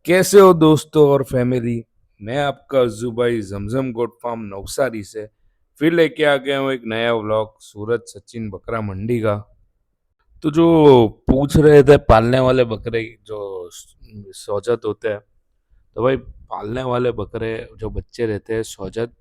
कैसे हो दोस्तों और फैमिली। मैं आपका अज्जू भाई जमजम गोट फार्म नवसारी से फिर लेके आ गया हूँ एक नया व्लॉग सूरज सचिन बकरा मंडी का। तो जो पूछ रहे थे पालने वाले बकरे जो सौजत होते हैं, तो भाई पालने वाले बकरे जो बच्चे रहते हैं सौजत,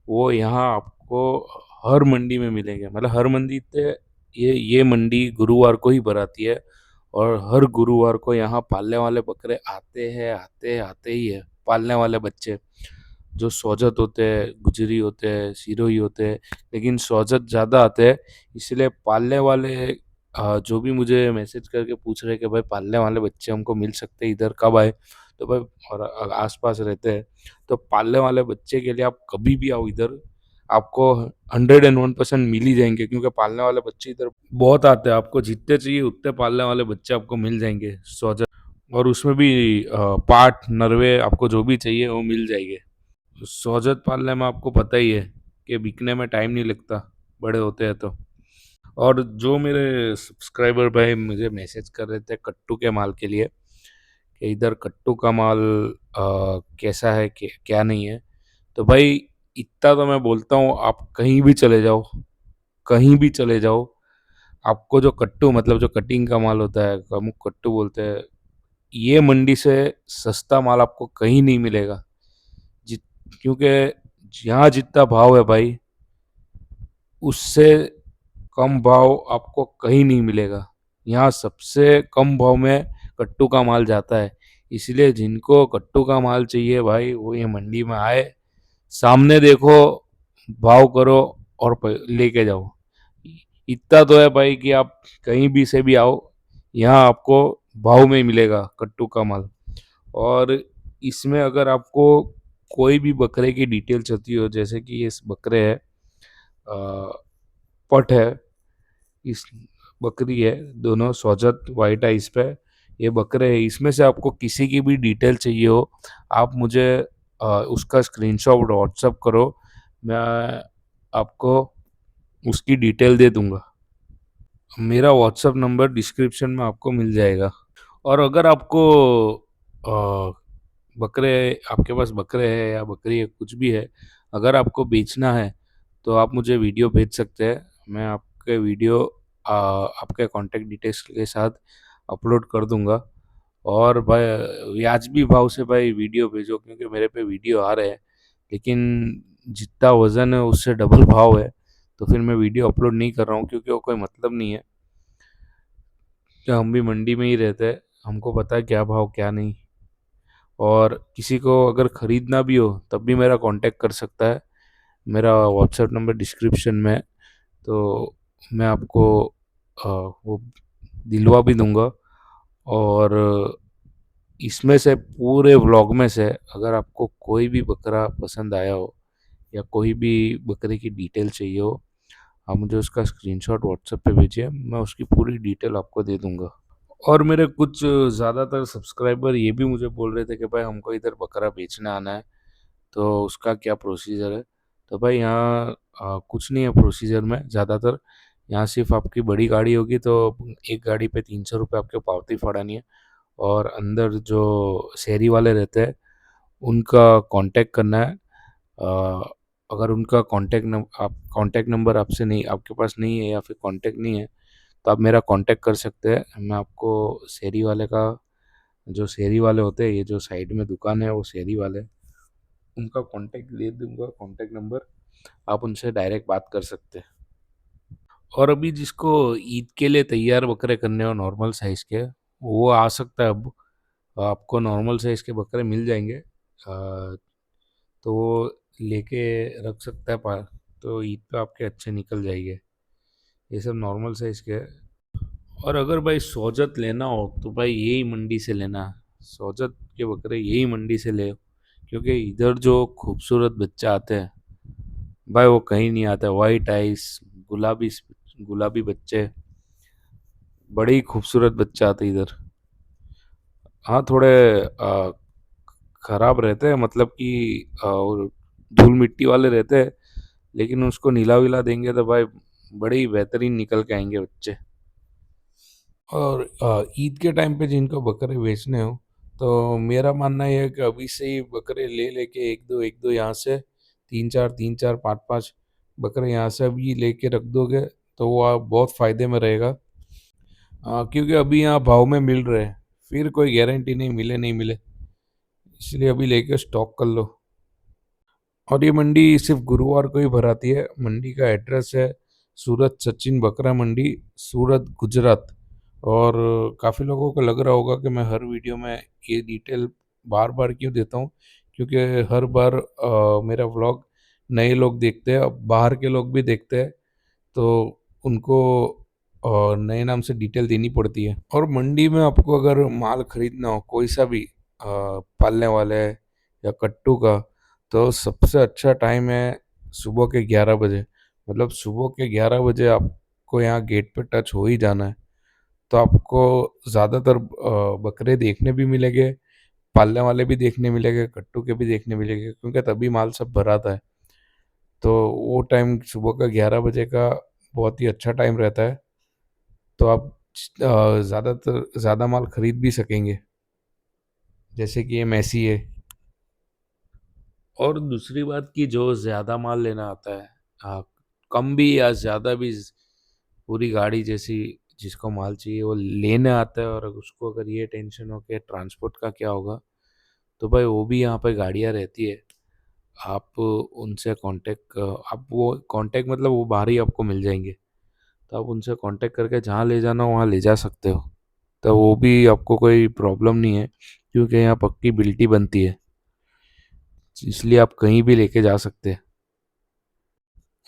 वो यहाँ आपको हर मंडी में मिलेंगे। मतलब हर मंडी पे ये मंडी गुरुवार को ही भराती है और हर गुरुवार को यहाँ पालने वाले बकरे आते ही है। पालने वाले बच्चे जो सौजत होते हैं, गुजरी होते हैं, सिरोही होते हैं, लेकिन सौजत ज़्यादा आते हैं। इसलिए पालने वाले जो भी मुझे मैसेज करके पूछ रहे हैं कि भाई पालने वाले बच्चे हमको मिल सकते हैं, इधर कब आए, तो भाई और आसपास रहते हैं तो पालने वाले बच्चे के लिए आप कभी भी आओ इधर, आपको 101% मिल ही जाएंगे, क्योंकि पालने वाले बच्चे इधर बहुत आते हैं। आपको जितने चाहिए उतने पालने वाले बच्चे आपको मिल जाएंगे सौजत, और उसमें भी पाठ नरवे आपको जो भी चाहिए वो मिल जाएंगे। सौजत पालने में आपको पता ही है कि बिकने में टाइम नहीं लगता, बड़े होते हैं तो। और जो मेरे सब्सक्राइबर भाई मुझे मैसेज कर रहे थे कट्टू के माल के लिए कि इधर कट्टू का माल कैसा है कि क्या नहीं है, तो भाई इतना तो मैं बोलता हूँ, आप कहीं भी चले जाओ, कहीं भी चले जाओ, आपको जो कट्टू मतलब जो कटिंग का माल होता है, अमुक कट्टू बोलते हैं, ये मंडी से सस्ता माल आपको कहीं नहीं मिलेगा। जित क्योंकि यहाँ जितना भाव है भाई, उससे कम भाव आपको कहीं नहीं मिलेगा। यहाँ सबसे कम भाव में कट्टू का माल जाता है। इसलिए जिनको कट्टू का माल चाहिए भाई, वो ये मंडी में आए, सामने देखो, भाव करो और लेके जाओ। इतना तो है भाई कि आप कहीं भी से भी आओ, यहाँ आपको भाव में ही मिलेगा कट्टू का माल। और इसमें अगर आपको कोई भी बकरे की डिटेल चाहिए हो, जैसे कि ये बकरे है, पट है, इस बकरी है, दोनों सौजत वाइट है इस पे, ये बकरे है, इसमें से आपको किसी की भी डिटेल चाहिए हो, आप मुझे उसका स्क्रीनशॉट व्हाट्सअप करो, मैं आपको उसकी डिटेल दे दूंगा। मेरा व्हाट्सअप नंबर डिस्क्रिप्शन में आपको मिल जाएगा। और अगर आपको अ, बकरे आपके पास बकरे हैं या बकरी है, कुछ भी है, अगर आपको बेचना है तो आप मुझे वीडियो भेज सकते हैं। मैं आपके वीडियो आपके कांटेक्ट डिटेल्स के साथ अपलोड कर दूंगा। और भाई वाजबी भाव से भाई वीडियो भेजो, क्योंकि मेरे पे वीडियो आ रहे हैं, लेकिन जितना वज़न है उससे डबल भाव है, तो फिर मैं वीडियो अपलोड नहीं कर रहा हूँ, क्योंकि वो कोई मतलब नहीं है कि हम भी मंडी में ही रहते हैं, हमको पता है क्या भाव क्या नहीं। और किसी को अगर ख़रीदना भी हो तब भी मेरा कांटेक्ट कर सकता है, मेरा व्हाट्सएप नंबर डिस्क्रिप्शन में है, तो मैं आपको वो दिलवा भी दूंगा। और इसमें से पूरे व्लॉग में से अगर आपको कोई भी बकरा पसंद आया हो या कोई भी बकरे की डिटेल चाहिए हो, आप मुझे उसका स्क्रीनशॉट व्हाट्सएप पे भेजिए, मैं उसकी पूरी डिटेल आपको दे दूंगा। और मेरे कुछ ज़्यादातर सब्सक्राइबर ये भी मुझे बोल रहे थे कि भाई हमको इधर बकरा बेचने आना है, तो उसका क्या प्रोसीजर है। तो भाई यहाँ कुछ नहीं है प्रोसीजर में ज़्यादातर। यहाँ सिर्फ आपकी बड़ी गाड़ी होगी तो एक गाड़ी पे 300 रुपये आपके पावती फड़ानी है, और अंदर जो शहरी वाले रहते हैं उनका कांटेक्ट करना है। अगर उनका कांटेक्ट नंबर आपसे नहीं, आपके पास नहीं है या फिर कांटेक्ट नहीं है, तो आप मेरा कांटेक्ट कर सकते हैं। मैं आपको शहरी वाले का, जो शहरी वाले होते हैं, ये जो साइड में दुकान है वो शहरी वाले, उनका कांटेक्ट दे दूंगा, कांटेक्ट नंबर, आप उनसे डायरेक्ट बात कर सकते हैं। और अभी जिसको ईद के लिए तैयार बकरे करने हो नॉर्मल साइज़ के, वो आ सकता है। अब आपको नॉर्मल साइज़ के बकरे मिल जाएंगे, तो वो लेके रख सकता है पास, तो ईद पे आपके अच्छे निकल जाएंगे। ये सब नॉर्मल साइज़ के है। और अगर भाई सोजत लेना हो तो भाई यही मंडी से लेना, सोजत के बकरे यही मंडी से ले, क्योंकि इधर जो खूबसूरत बच्चे आते हैं भाई वो कहीं नहीं आता। वाइट आइस, गुलाबी गुलाबी बच्चे, बड़े ही खूबसूरत बच्चे आते हैं इधर। हाँ, थोड़े खराब रहते हैं, मतलब कि और धूल मिट्टी वाले रहते हैं, लेकिन उसको नीला विला देंगे तो भाई बड़े ही बेहतरीन निकल के आएंगे बच्चे। और ईद के टाइम पे जिनको बकरे बेचने हो तो मेरा मानना ये है कि अभी से ही बकरे ले लेके एक दो यहाँ से तीन चार पाँच पाँच बकरे यहाँ से अभी लेके रख दोगे तो वो आप बहुत फायदे में रहेगा। क्योंकि अभी यहाँ भाव में मिल रहे हैं, फिर कोई गारंटी नहीं मिले नहीं मिले, इसलिए अभी लेके स्टॉक कर लो। और ये मंडी सिर्फ गुरुवार को ही भराती है। मंडी का एड्रेस है सूरत सचिन बकरा मंडी, सूरत गुजरात। और काफ़ी लोगों को लग रहा होगा कि मैं हर वीडियो में ये डिटेल बार बार क्यों देता हूँ, क्योंकि हर बार मेरा व्लॉग नए लोग देखते हैं, अब बाहर के लोग भी देखते हैं, तो उनको नए नाम से डिटेल देनी पड़ती है। और मंडी में आपको अगर माल खरीदना हो कोई सा भी पालने वाले या कट्टू का, तो सबसे अच्छा टाइम है सुबह के 11 बजे। मतलब सुबह के 11 बजे आपको यहाँ गेट पे टच हो ही जाना है, तो आपको ज़्यादातर बकरे देखने भी मिलेंगे, पालने वाले भी देखने मिलेंगे, कट्टू के भी देखने मिलेंगे, क्योंकि तभी माल सब भराता है। तो वो टाइम सुबह का 11 बजे का बहुत ही अच्छा टाइम रहता है, तो आप ज़्यादातर ज़्यादा माल खरीद भी सकेंगे, जैसे कि ये मैसी है। और दूसरी बात की जो ज़्यादा माल लेना आता है, कम भी या ज़्यादा भी, पूरी गाड़ी जैसी जिसको माल चाहिए वो लेने आता है, और उसको अगर ये टेंशन हो कि ट्रांसपोर्ट का क्या होगा, तो भाई वो भी यहाँ पे गाड़ियाँ रहती है। आप उनसे कांटेक्ट, आप वो कांटेक्ट मतलब वो बाहर ही आपको मिल जाएंगे, तो आप उनसे कांटेक्ट करके जहाँ ले जाना हो वहाँ ले जा सकते हो। तो वो भी आपको कोई प्रॉब्लम नहीं है, क्योंकि यहाँ पक्की बिल्टी बनती है, इसलिए आप कहीं भी लेके जा सकते हैं।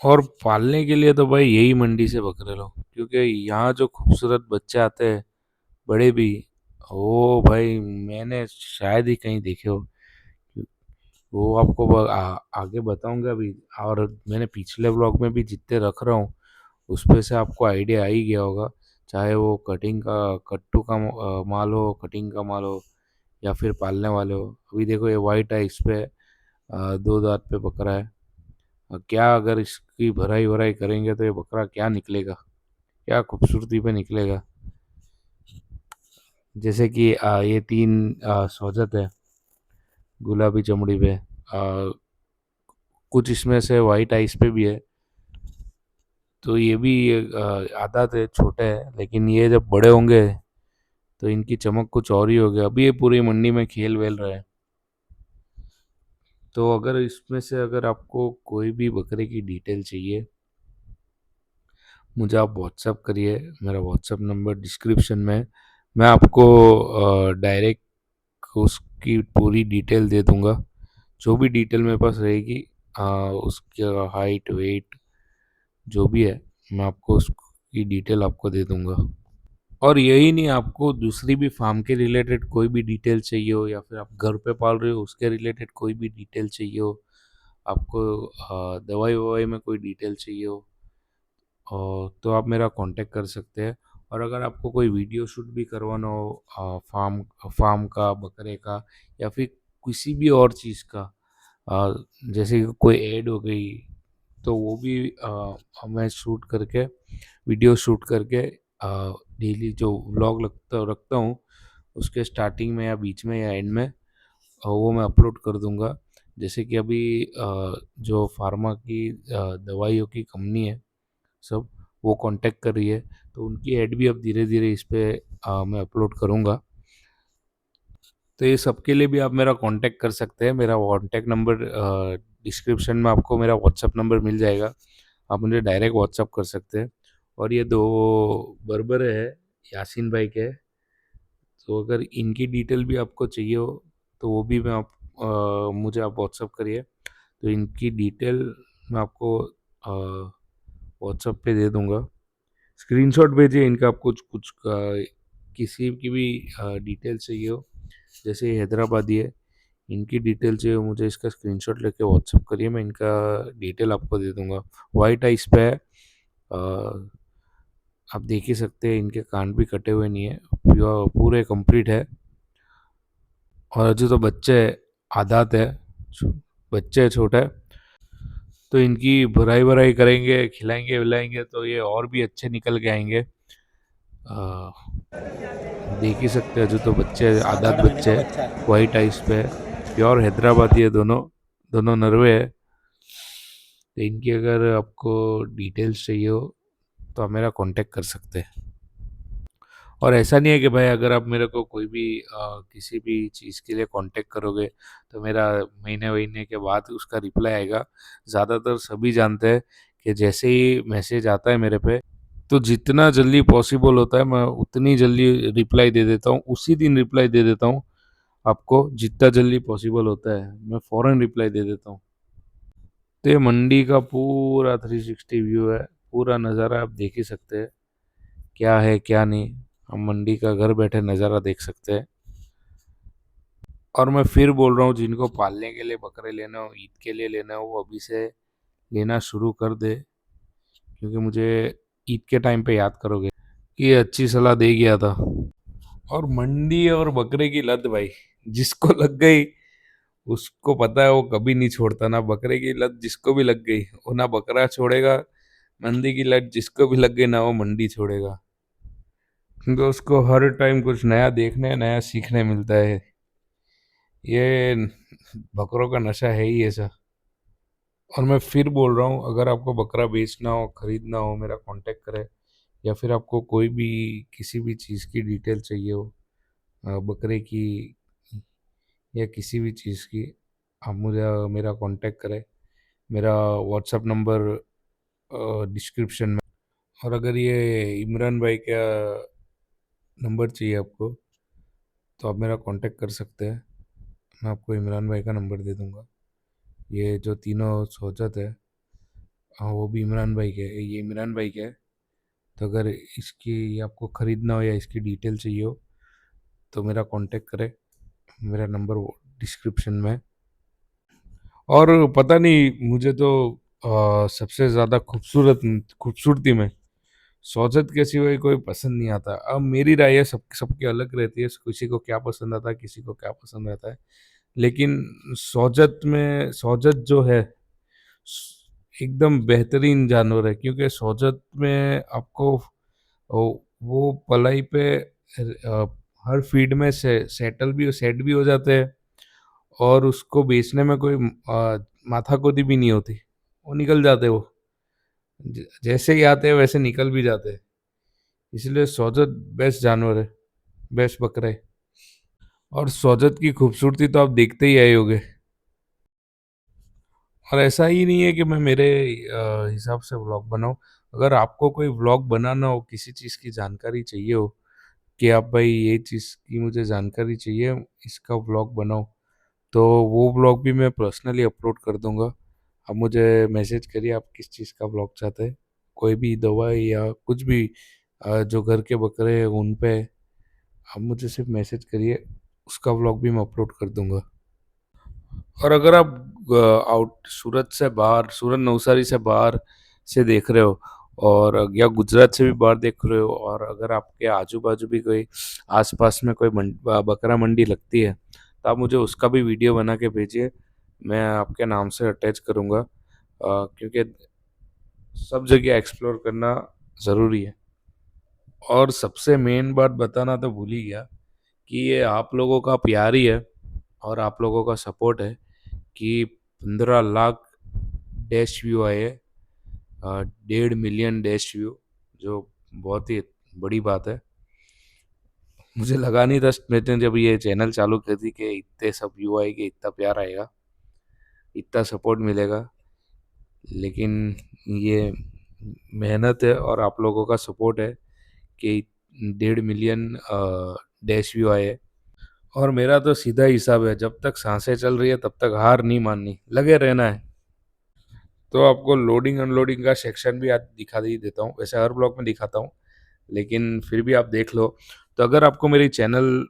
और पालने के लिए तो भाई यही मंडी से बकरे लो, क्योंकि यहाँ जो खूबसूरत बच्चे आते हैं, बड़े भी, वो भाई मैंने शायद ही कहीं देखे हो। वो आपको आगे बताऊंगा अभी। और मैंने पिछले ब्लॉग में भी जितने रख रहा हूँ उस पे से आपको आइडिया आ ही गया होगा, चाहे वो कटिंग का कट्टू का माल हो, कटिंग का माल हो, या फिर पालने वाले हो। अभी देखो ये वाइट है, इस पे दो दांत पे बकरा है। क्या अगर इसकी भराई वराई करेंगे तो ये बकरा क्या निकलेगा, क्या खूबसूरती पे निकलेगा। जैसे कि ये तीन सोजत है गुलाबी चमड़ी पे, कुछ इसमें से वाइट आइस पे भी है, तो ये भी आधा थे छोटे हैं, लेकिन ये जब बड़े होंगे तो इनकी चमक कुछ और ही होगी। अभी ये पूरी मंडी में खेल वेल रहे हैं। तो अगर इसमें से अगर आपको कोई भी बकरे की डिटेल चाहिए, मुझे आप व्हाट्सअप करिए, मेरा व्हाट्सअप नंबर डिस्क्रिप्शन में है। मैं आपको डायरेक्ट उसकी पूरी डिटेल दे दूंगा, जो भी डिटेल मेरे पास रहेगी, उसका हाइट वेट जो भी है, मैं आपको उसकी डिटेल आपको दे दूंगा। और यही नहीं, आपको दूसरी भी फार्म के रिलेटेड कोई भी डिटेल चाहिए हो, या फिर आप घर पे पाल रहे हो उसके रिलेटेड कोई भी डिटेल चाहिए हो, आपको दवाई ववाई में कोई डिटेल चाहिए हो, तो आप मेरा कांटेक्ट कर सकते हैं। और अगर आपको कोई वीडियो शूट भी करवाना हो फार्म फार्म का, बकरे का, या फिर किसी भी और चीज़ का, अ, जैसे कि कोई ऐड हो गई, तो वो भी मैं शूट करके, वीडियो शूट करके डेली जो व्लॉग लगता रखता हूँ उसके स्टार्टिंग में या बीच में या एंड में वो मैं अपलोड कर दूंगा। जैसे कि अभी जो फार्मा की दवाइयों की कंपनी है सब, वो कांटेक्ट कर रही है, तो उनकी ऐड भी अब धीरे धीरे इस पे मैं अपलोड करूँगा। तो ये सबके लिए भी आप मेरा कांटेक्ट कर सकते हैं। मेरा कांटेक्ट नंबर डिस्क्रिप्शन में आपको मेरा व्हाट्सअप नंबर मिल जाएगा, आप मुझे डायरेक्ट व्हाट्सअप कर सकते हैं। और ये दो बरबरे है यासीन भाई के, तो अगर इनकी डिटेल भी आपको चाहिए हो तो वो भी मैं आप मुझे आप व्हाट्सअप करिए, तो इनकी डिटेल मैं आपको व्हाट्सअप पे दे दूंगा। स्क्रीनशॉट भेजिए इनका, आप कुछ कुछ किसी की भी डिटेल चाहिए हो, जैसे ये हैदराबादी है, इनकी डिटेल चाहिए हो मुझे, इसका स्क्रीनशॉट लेके व्हाट्सअप करिए, मैं इनका डिटेल आपको दे दूंगा। वाइट आइस पे है, आप देख ही सकते हैं, इनके कान भी कटे हुए नहीं है, पूरे कंप्लीट है। और अजू तो बच्चे आदात है, बच्चे छोटे, तो इनकी भराई भराई करेंगे, खिलाएंगे विलाएंगे तो ये और भी अच्छे निकल के आएंगे। आ, देख ही सकते हैं जो तो बच्चे आदात सात आठ महीने बच्चे का है, बच्चा है। वाइट आइस पे है, प्योर हैदराबादी है दोनों, दोनों नरवे है। तो इनकी अगर आपको डिटेल्स चाहिए हो तो आप मेरा कांटेक्ट कर सकते हैं। और ऐसा नहीं है कि भाई अगर आप मेरे को कोई भी किसी भी चीज़ के लिए कांटेक्ट करोगे तो मेरा महीने महीने के बाद उसका रिप्लाई आएगा। ज़्यादातर सभी जानते हैं कि जैसे ही मैसेज आता है मेरे पे तो जितना जल्दी पॉसिबल होता है मैं उतनी जल्दी रिप्लाई दे देता हूँ, उसी दिन रिप्लाई दे देता हूँ। आपको जितना जल्दी पॉसिबल होता है मैं फ़ौरन रिप्लाई दे देता हूँ। तो ये मंडी का पूरा 360 व्यू है, पूरा नज़ारा आप देख ही सकते हैं क्या है क्या नहीं। हम मंडी का घर बैठे नज़ारा देख सकते हैं। और मैं फिर बोल रहा हूँ जिनको पालने के लिए बकरे लेना हो, ईद के लिए लेना हो, वो अभी से लेना शुरू कर दे, क्योंकि मुझे ईद के टाइम पे याद करोगे कि ये अच्छी सलाह दे गया था। और मंडी और बकरे की लत भाई, जिसको लग गई उसको पता है वो कभी नहीं छोड़ता। ना बकरे की लत जिसको भी लग गई वो ना बकरा छोड़ेगा, मंडी की लत जिसको भी लग गई ना वो मंडी छोड़ेगा, क्योंकि उसको हर टाइम कुछ नया देखने नया सीखने मिलता है। ये बकरों का नशा है ही ऐसा। और मैं फिर बोल रहा हूँ अगर आपको बकरा बेचना हो, खरीदना हो, मेरा कांटेक्ट करें। या फिर आपको कोई भी किसी भी चीज़ की डिटेल चाहिए हो, बकरे की या किसी भी चीज़ की, आप मुझे मेरा कांटेक्ट करें। मेरा व्हाट्सअप नंबर डिस्क्रिप्शन में। और अगर ये इमरान भाई का नंबर चाहिए आपको तो आप मेरा कांटेक्ट कर सकते हैं। मैं आपको इमरान भाई का नंबर दे दूंगा। ये जो तीनों सोचत है, हाँ वो भी इमरान भाई के ये इमरान भाई के है। तो अगर इसकी आपको ख़रीदना हो या इसकी डिटेल चाहिए हो तो मेरा कांटेक्ट करें। मेरा नंबर डिस्क्रिप्शन में है। और पता नहीं मुझे तो सबसे ज़्यादा खूबसूरती में सोजत के सिवाय कोई पसंद नहीं आता। अब मेरी राय है, सबकी अलग रहती है, किसी को क्या पसंद आता है, किसी को क्या पसंद आता है। लेकिन सोजत जो है एकदम बेहतरीन जानवर है, क्योंकि सोजत में आपको वो पलाई पे हर फीड में सेट भी हो जाते हैं। और उसको बेचने में कोई माथाकोती भी नहीं होती, वो निकल जाते वो जैसे ही आते हैं वैसे निकल भी जाते हैं। इसलिए सोजत बेस्ट जानवर है, बेस्ट बकरा है। और सोजत की खूबसूरती तो आप देखते ही आए होगे। और ऐसा ही नहीं है कि मैं मेरे हिसाब से व्लॉग बनाऊं। अगर आपको कोई व्लॉग बनाना हो, किसी चीज़ की जानकारी चाहिए हो कि आप भाई ये चीज़ की मुझे जानकारी चाहिए, इसका व्लॉग बनाओ, तो वो व्लॉग भी मैं पर्सनली अपलोड कर दूंगा। आप मुझे मैसेज करिए आप किस चीज़ का व्लॉग चाहते हैं, कोई भी दवाई या कुछ भी, जो घर के बकरे हैं उन पे आप मुझे सिर्फ मैसेज करिए, उसका व्लॉग भी मैं अपलोड कर दूंगा। और अगर आप आउट सूरत से बाहर, सूरत नवसारी से बाहर से देख रहे हो, और या गुजरात से भी बाहर देख रहे हो, और अगर आपके आजू बाजू भी कोई आसपास में कोई बकरा मंडी लगती है तो आप मुझे उसका भी वीडियो बना के भेजिए। मैं आपके नाम से अटैच करूँगा, क्योंकि सब जगह एक्सप्लोर करना ज़रूरी है। और सबसे मेन बात बताना तो भूल ही गया कि ये आप लोगों का प्यार ही है और आप लोगों का सपोर्ट है कि 15 लाख डैश व्यू आए, 1.5 मिलियन डैश व्यू, जो बहुत ही बड़ी बात है। मुझे लगा नहीं था मैंने जब ये चैनल चालू की थी कि इतने सब व्यू आएंगे, इतना प्यार आएगा, इतना सपोर्ट मिलेगा। लेकिन ये मेहनत है और आप लोगों का सपोर्ट है कि 1.5 मिलियन डैश व्यू आए। और मेरा तो सीधा हिसाब है, जब तक सांसें चल रही है तब तक हार नहीं माननी, लगे रहना है। तो आपको लोडिंग अनलोडिंग का सेक्शन भी आज दिखा ही देता हूँ, वैसे हर ब्लॉग में दिखाता हूँ लेकिन फिर भी आप देख लो। तो अगर आपको मेरी चैनल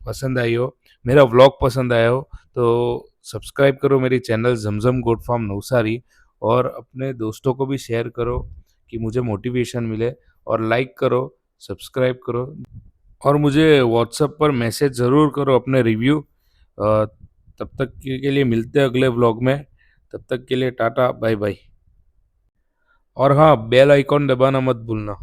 पसंद आई हो, मेरा व्लॉग पसंद आया हो, तो सब्सक्राइब करो मेरी चैनल जमजम गोट फार्म नवसारी, और अपने दोस्तों को भी शेयर करो कि मुझे मोटिवेशन मिले। और लाइक करो, सब्सक्राइब करो, और मुझे व्हाट्सएप पर मैसेज ज़रूर करो अपने रिव्यू। तब तक के लिए मिलते हैं अगले व्लॉग में। तब तक के लिए टाटा बाय बाय। और हाँ, बेल आइकॉन दबाना मत भूलना।